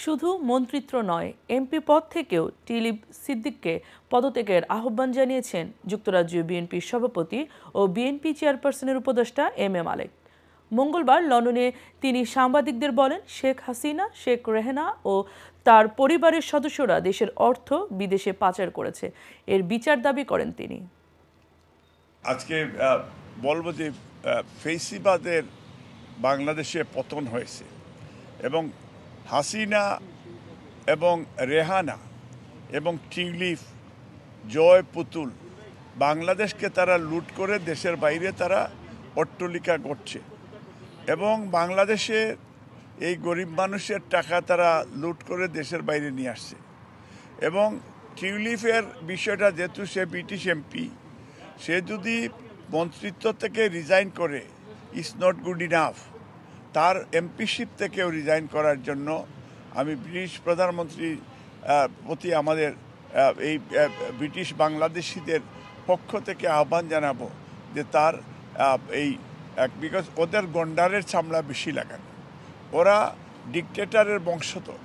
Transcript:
শুধু মন্ত্রিত্ব নয়, এমপি পদ থেকেও টিলিপ সিদ্দিককে পদত্যাগের আহ্বান জানিয়েছেন যুক্তরাজ্য বিএনপির সভাপতি ও বিএনপি চেয়ারপারসনের উপদেষ্টা মালেক। মঙ্গলবার লন্ডনে তিনি সাংবাদিকদের বলেন, শেখ হাসিনা, শেখ রেহানা ও তার পরিবারের সদস্যরা দেশের অর্থ বিদেশে পাচার করেছে, এর বিচার দাবি করেন তিনি। আজকে বলবো যে ফেসিবাদের বাংলাদেশে পতন হয়েছে এবং হাসিনা এবং রেহানা এবং টিউলিপ, জয় পুতুল বাংলাদেশকে তারা লুট করে দেশের বাইরে তারা অট্টালিকা করছে এবং বাংলাদেশে এই গরিব মানুষের টাকা তারা লুট করে দেশের বাইরে নিয়ে আসছে। এবং টিউলিপের বিষয়টা যেহেতু সে ব্রিটিশ এমপি, সে যদি মন্ত্রিত্ব থেকে রিজাইন করে ইটস নট গুড ইনাফ, তার এমপিশিপ থেকেও রিজাইন করার জন্য আমি ব্রিটিশ প্রধানমন্ত্রীর প্রতি আমাদের এই ব্রিটিশ বাংলাদেশিদের পক্ষ থেকে আহ্বান জানাবো যে তার এই বিকজ ওদের গন্ডারের চামড়া বেশি লাগানো, ওরা ডিকটেটরের বংশধর।